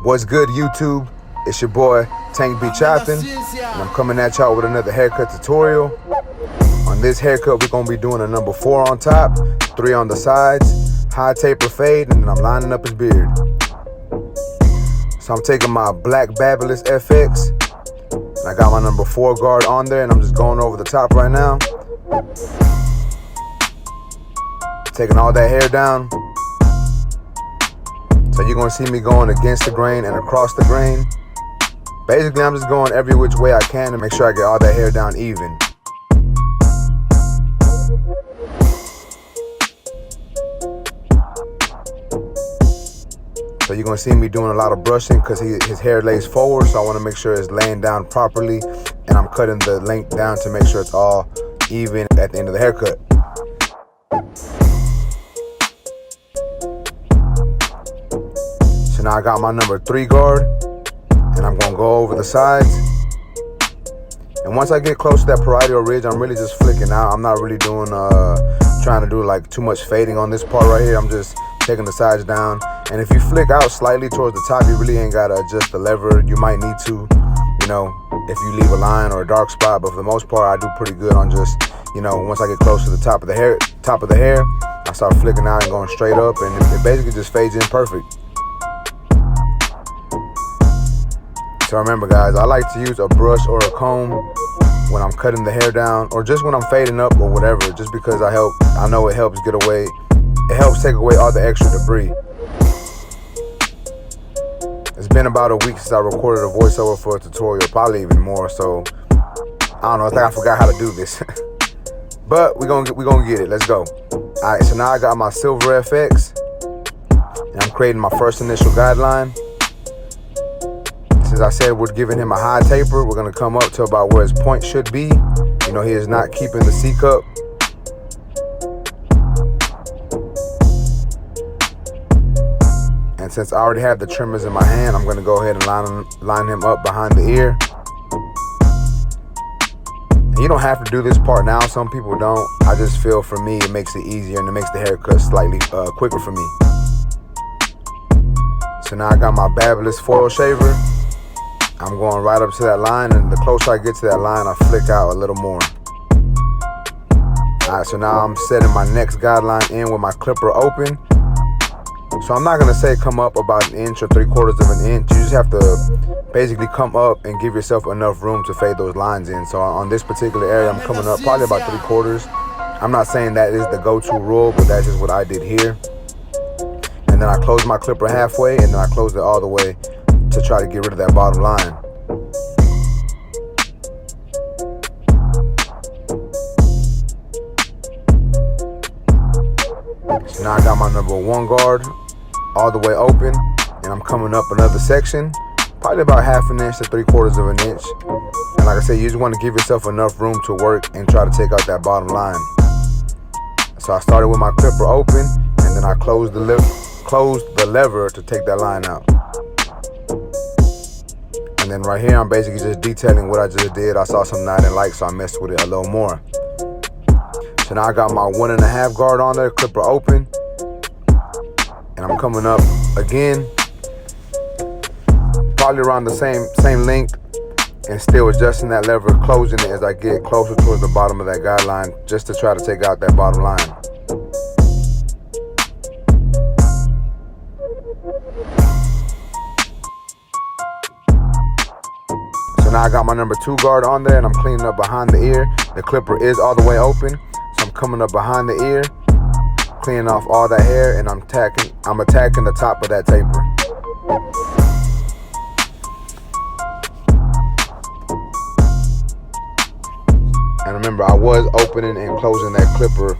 What's good, YouTube? It's your boy Tank B Choppin, and I'm coming at y'all with another haircut tutorial. On this haircut, we're gonna be doing a number 4 on top, 3 on the sides, high taper fade, and then I'm lining up his beard. So I'm taking my black Babyliss FX, and I got my number 4 guard on there, and I'm just going over the top right now. Taking all that hair down. So you're gonna see me going against the grain and across the grain. Basically, I'm just going every which way I can to make sure I get all that hair down even. So you're gonna see me doing a lot of brushing because his hair lays forward, so I wanna make sure it's laying down properly, and I'm cutting the length down to make sure it's all even at the end of the haircut. So now I got my number 3 guard, and I'm gonna go over the sides. And once I get close to that parietal ridge, I'm really just flicking out. I'm not really doing, trying to do like too much fading on this part right here. I'm just taking the sides down. And if you flick out slightly towards the top, you really ain't gotta adjust the lever. You might need to, you know, if you leave a line or a dark spot. But for the most part, I do pretty good on just, you know, once I get close to the top of the hair, I start flicking out and going straight up, and it basically just fades in perfect. So remember, guys, I like to use a brush or a comb when I'm cutting the hair down, or just when I'm fading up or whatever, just because I know it helps take away all the extra debris. It's been about a week since I recorded a voiceover for a tutorial, probably even more, so I don't know, it's like I forgot how to do this. But we gonna get it. Let's go. Alright, so now I got my silver FX, and I'm creating my first initial guideline. Since I said we're giving him a high taper, we're gonna come up to about where his point should be. You know, he is not keeping the C cup. And since I already have the trimmers in my hand, I'm gonna go ahead and line him up behind the ear. And you don't have to do this part now, some people don't. I just feel for me it makes it easier and it makes the haircut slightly quicker for me. So now I got my Babyliss foil shaver. I'm going right up to that line, and the closer I get to that line, I flick out a little more. Alright, so now I'm setting my next guideline in with my clipper open. So I'm not gonna say come up about 1 inch or 3/4 of an inch. You just have to basically come up and give yourself enough room to fade those lines in. So on this particular area, I'm coming up probably about 3/4. I'm not saying that is the go-to rule, but that's just what I did here. And then I close my clipper halfway, and then I close it all the way to try to get rid of that bottom line. So now I got my number 1 guard all the way open, and I'm coming up another section, probably about 1/2 inch to 3/4 of an inch. And like I said, you just want to give yourself enough room to work and try to take out that bottom line. So I started with my clipper open, and then I closed the lever to take that line out. And then right here, I'm basically just detailing what I just did. I saw something I didn't like, so I messed with it a little more. So now I got my 1.5 guard on there, clipper open. And I'm coming up again, probably around the same length, and still adjusting that lever, closing it as I get closer towards the bottom of that guideline, just to try to take out that bottom line. So now I got my number 2 guard on there, and I'm cleaning up behind the ear. The clipper is all the way open, so I'm coming up behind the ear, cleaning off all that hair, and I'm attacking the top of that taper. And remember, I was opening and closing that clipper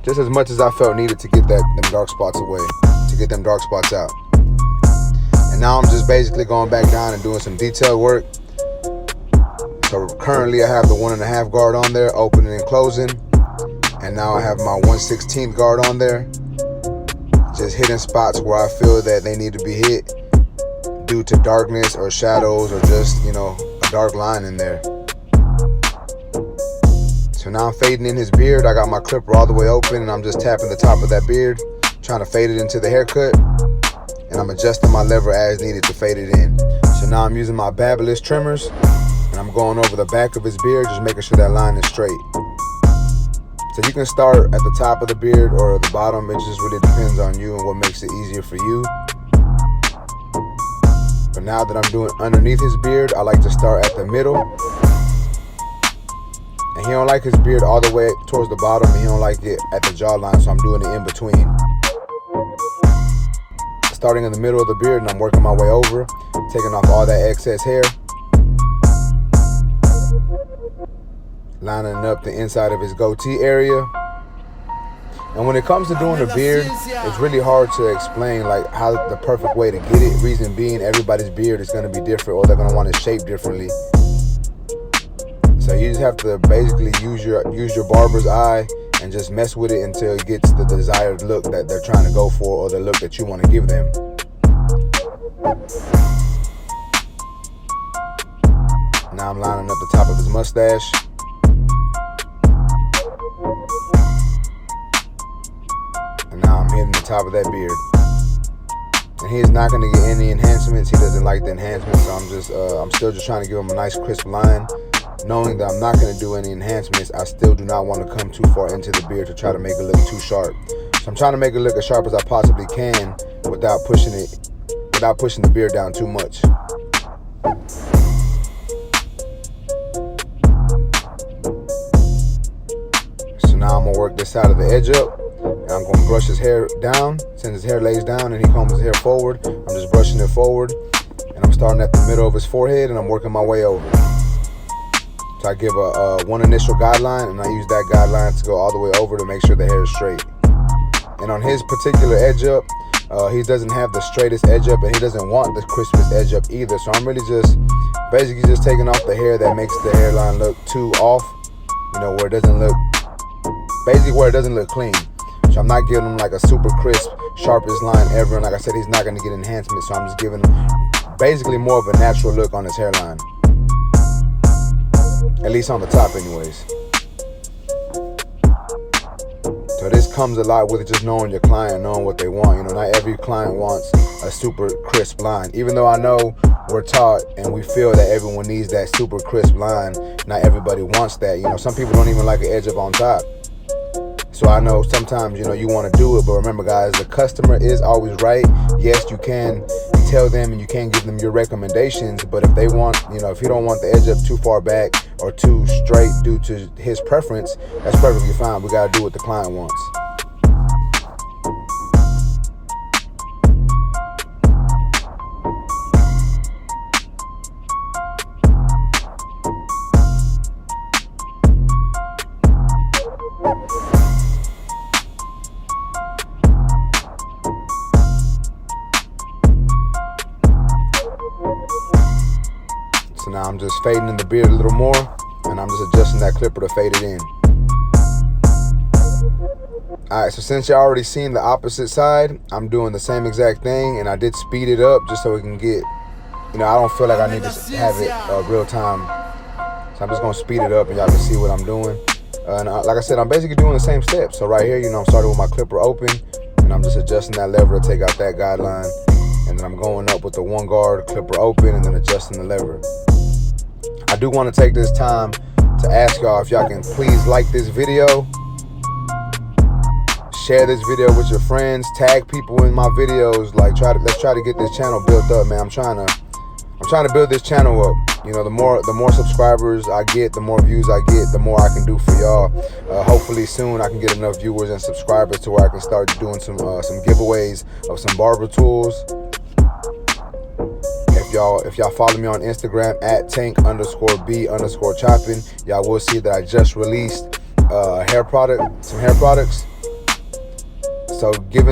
just as much as I felt needed to get them dark spots away, to get them dark spots out. And now I'm just basically going back down and doing some detail work. So currently I have the 1.5 guard on there, opening and closing. And now I have my 1/16 guard on there, just hitting spots where I feel that they need to be hit due to darkness or shadows, or just, you know, a dark line in there. So now I'm fading in his beard. I got my clipper all the way open, and I'm just tapping the top of that beard, trying to fade it into the haircut. and I'm adjusting my lever as needed to fade it in. So now I'm using my Babyliss Trimmers, and I'm going over the back of his beard, just making sure that line is straight. So you can start at the top of the beard or the bottom. It just really depends on you and what makes it easier for you. But now that I'm doing underneath his beard, I like to start at the middle. And he don't like his beard all the way towards the bottom, and he don't like it at the jawline, so I'm doing it in between. Starting in the middle of the beard, and I'm working my way over, taking off all that excess hair. Lining up the inside of his goatee area. And when it comes to doing the beard, it's really hard to explain like how the perfect way to get it. Reason being, everybody's beard is going to be different, or they're going to want it shaped differently. So you just have to basically use your barber's eye and just mess with it until it gets the desired look that they're trying to go for, or the look that you want to give them. Now I'm lining up the top of his mustache. And now I'm hitting the top of that beard. And he is not going to get any enhancements. He doesn't like the enhancements, so I'm still just trying to give him a nice crisp line. Knowing that I'm not going to do any enhancements, I still do not want to come too far into the beard to try to make it look too sharp. So I'm trying to make it look as sharp as I possibly can without pushing the beard down too much. So now I'm going to work this side of the edge up. And I'm going to brush his hair down. Since his hair lays down and he combs his hair forward, I'm just brushing it forward. And I'm starting at the middle of his forehead, and I'm working my way over. So I give one initial guideline, and I use that guideline to go all the way over to make sure the hair is straight. And on his particular edge up, he doesn't have the straightest edge up, and he doesn't want the crispest edge up either. So I'm really basically just taking off the hair that makes the hairline look too off, where it doesn't look, basically where it doesn't look clean. So I'm not giving him like a super crisp, sharpest line ever. And like I said, he's not going to get enhancements. So I'm just giving him basically more of a natural look on his hairline. At least on the top anyways. So this comes a lot with just knowing your client, knowing what they want. Not every client wants a super crisp line. Even though I know we're taught and we feel that everyone needs that super crisp line, not everybody wants that. Some people don't even like an edge up on top. So I know sometimes, you want to do it, but remember guys, the customer is always right. Yes, you can tell them and you can give them your recommendations, but if they want, if you don't want the edge up too far back or too straight due to his preference, that's perfectly fine. We got to do what the client wants. So now I'm just fading in the beard a little more, and I'm just adjusting that clipper to fade it in. Alright, so since you already seen the opposite side, I'm doing the same exact thing, and I did speed it up just so we can get, I don't feel like I need to have it real time. So I'm just going to speed it up and y'all can see what I'm doing. And like I said, I'm basically doing the same steps. So right here, I'm starting with my clipper open, and I'm just adjusting that lever to take out that guideline. And then I'm going up with the one guard, clipper open, and then adjusting the lever. I do want to take this time to ask y'all if y'all can please like this video, share this video with your friends, tag people in my videos. Let's try to get this channel built up, man. I'm trying to build this channel up. The more subscribers I get, the more views I get, the more I can do for y'all. Hopefully soon I can get enough viewers and subscribers to where I can start doing some giveaways of some barber tools. If y'all follow me on Instagram at tank_b_choppin, y'all will see that I just released some hair products. So due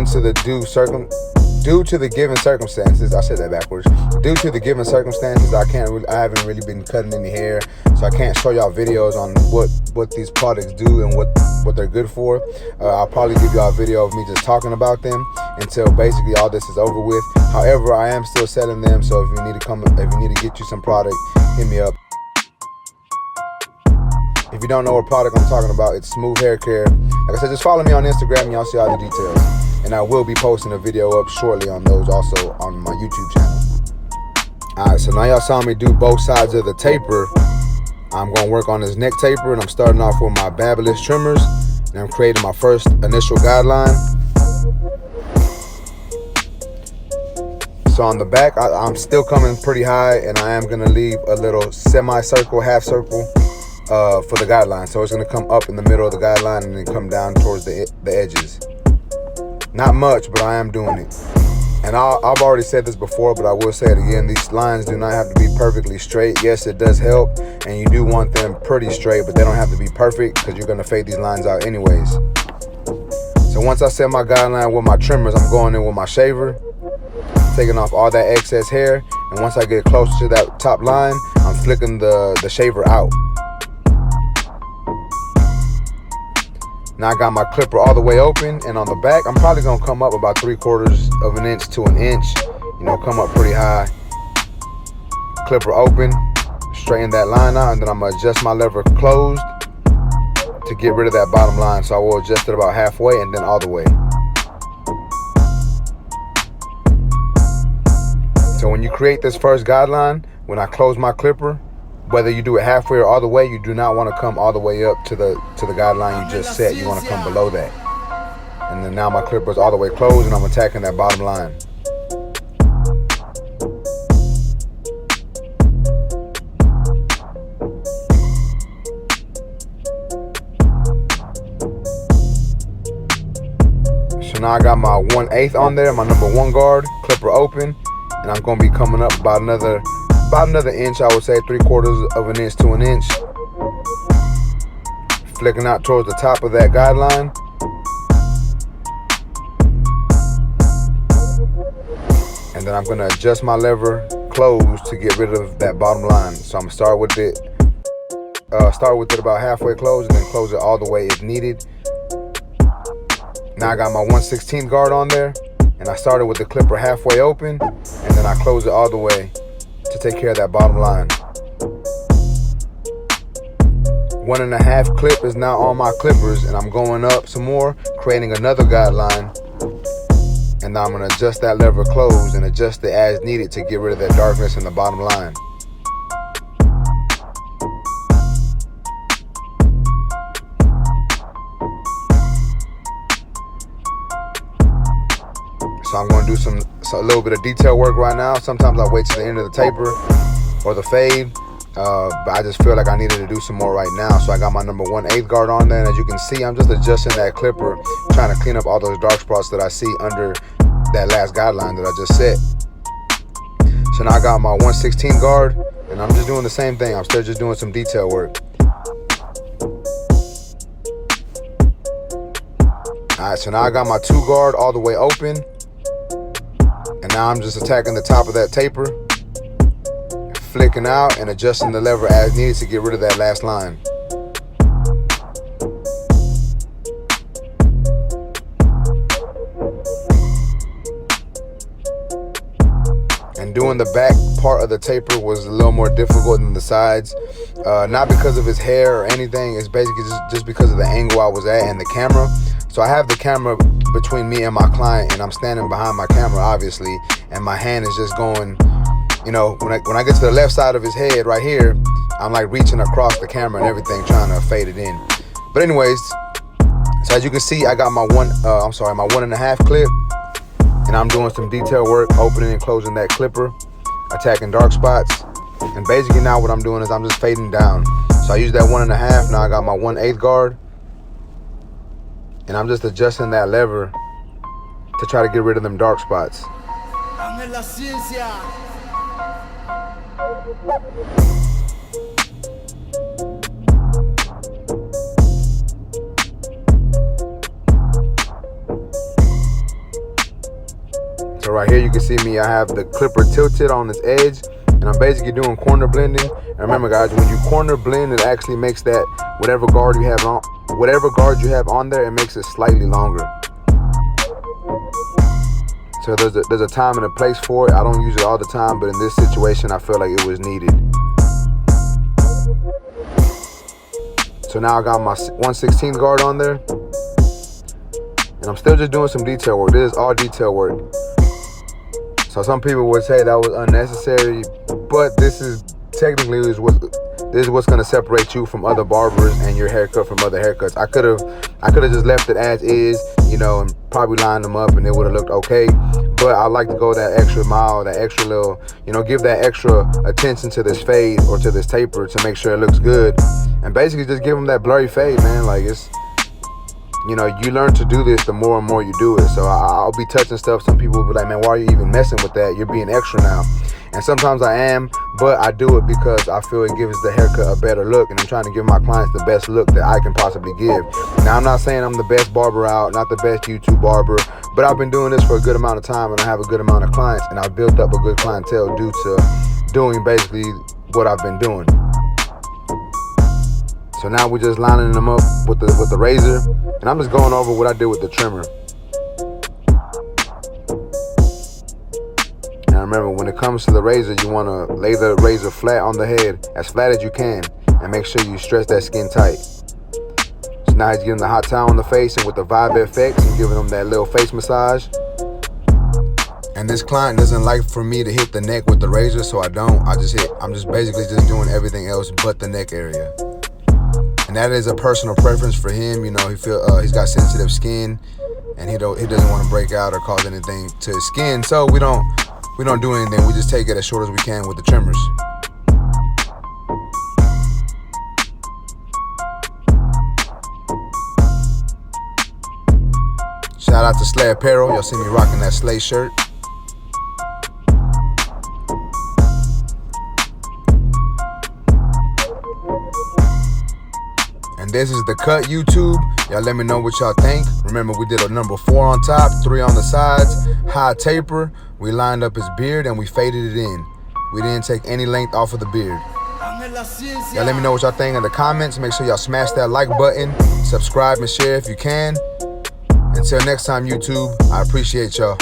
to the given circumstances, I said that backwards. Due to the given circumstances, I haven't really been cutting any hair, so I can't show y'all videos on what these products do and what they're good for. I'll probably give y'all a video of me just talking about them until basically all this is over with. However, I am still selling them, so if you need to get you some product, hit me up. If you don't know what product I'm talking about, it's smooth hair care. Like I said, just follow me on Instagram and y'all see all the details. and I will be posting a video up shortly on those also on my YouTube channel. Alright, so now y'all saw me do both sides of the taper. I'm going to work on this neck taper, and I'm starting off with my Babyliss Trimmers, and I'm creating my first initial guideline. So on the back, I'm still coming pretty high, and I am going to leave a little semicircle, half circle for the guideline. So it's going to come up in the middle of the guideline and then come down towards the edges. Not much, but I am doing it. And I've already said this before, but I will say it again. These lines do not have to be perfectly straight. Yes, it does help, and you do want them pretty straight, but they don't have to be perfect because you're going to fade these lines out anyways. So once I set my guideline with my trimmers, I'm going in with my shaver, taking off all that excess hair, and once I get closer to that top line, I'm flicking the shaver out. Now I got my clipper all the way open, and on the back, I'm probably gonna come up about 3/4 of an inch to an inch, you know, come up pretty high. Clipper open, straighten that line out, and then I'm gonna adjust my lever closed to get rid of that bottom line. So I will adjust it about halfway and then all the way. So when you create this first guideline, when I close my clipper, whether you do it halfway or all the way, you do not want to come all the way up to the guideline you just set. You want to come below that. And then now my clipper is all the way closed, and I'm attacking that bottom line. So now I got my 1/8 on there, my number 1 guard, clipper open, and I'm going to be coming up about another inch, I would say 3/4 of an inch to an inch. Flicking out towards the top of that guideline. And then I'm gonna adjust my lever closed to get rid of that bottom line. So I'm gonna start with it about halfway closed and then close it all the way if needed. Now I got my 1/16 guard on there, and I started with the clipper halfway open, and then I close it all the way to take care of that bottom line. 1.5 clip is now on my clippers, and I'm going up some more, creating another guideline. And now I'm gonna adjust that lever closed and adjust it as needed to get rid of that darkness in the bottom line. So I'm gonna do a little bit of detail work right now. Sometimes I wait to the end of the taper or the fade, but I just feel like I needed to do some more right now. So I got my number 1/8 guard on there, and as you can see, I'm just adjusting that clipper, trying to clean up all those dark spots that I see under that last guideline that I just set. So now I got my 1/16 guard, and I'm just doing the same thing. I'm still just doing some detail work. Alright, so now I got my 2 guard all the way open. And now I'm just attacking the top of that taper, flicking out and adjusting the lever as needed to get rid of that last line. And doing the back part of the taper was a little more difficult than the sides. Not because of his hair or anything, it's basically just because of the angle I was at and the camera. So I have the camera between me and my client, and I'm standing behind my camera, obviously, and my hand is just going, you know, when I get to the left side of his head right here, I'm like reaching across the camera and everything, trying to fade it in. But anyways, so as you can see, I got my my 1.5 clip, and I'm doing some detail work, opening and closing that clipper, attacking dark spots. And basically now what I'm doing is I'm just fading down. So I use that 1.5, now I got my 1/8 guard, and I'm just adjusting that lever to try to get rid of them dark spots. So right here you can see me, I have the clipper tilted on this edge, and I'm basically doing corner blending. And remember guys, when you corner blend, it actually makes that whatever guard you have on there, it makes it slightly longer. So there's a time and a place for it. I don't use it all the time, but in this situation I feel like it was needed. So now I got my 1/16 guard on there, And I'm still just doing some detail work. This is all detail work. So some people would say that was unnecessary, but this is technically this is what's gonna separate you from other barbers and your haircut from other haircuts. I could have just left it as is, you know, and probably lined them up and it would have looked okay. But I like to go that extra mile, that extra little, you know, give that extra attention to this fade or to this taper to make sure it looks good. And basically just give them that blurry fade, man. Like, it's, you know, you learn to do this the more and more you do it. So I'll be touching stuff. Some people will be like, man, why are you even messing with that? You're being extra now. And sometimes I am, but I do it because I feel it gives the haircut a better look, and I'm trying to give my clients the best look that I can possibly give. Now, I'm not saying I'm the best barber out, not the best YouTube barber, but I've been doing this for a good amount of time, and I have a good amount of clients, and I've built up a good clientele due to doing basically what I've been doing. So now we're just lining them up with the razor, and I'm just going over what I did with the trimmer. Now remember, when it comes to the razor, you want to lay the razor flat on the head, as flat as you can, and make sure you stretch that skin tight. So now he's getting the hot towel on the face, and with the BlackFX, and giving him that little face massage. And this client doesn't like for me to hit the neck with the razor, so I don't. I'm just basically just doing everything else but the neck area. And that is a personal preference for him. You know, he's got sensitive skin, and he doesn't want to break out or cause anything to his skin. So we don't do anything. We just take it as short as we can with the trimmers. Shout out to Slay Apparel. Y'all see me rocking that Slay shirt. And this is the cut, YouTube. Y'all let me know what y'all think. Remember, we did a number 4 on top, 3 on the sides, high taper. We lined up his beard and we faded it in. We didn't take any length off of the beard. Y'all let me know what y'all think in the comments. Make sure y'all smash that like button, subscribe and share if you can. Until next time, YouTube, I appreciate y'all.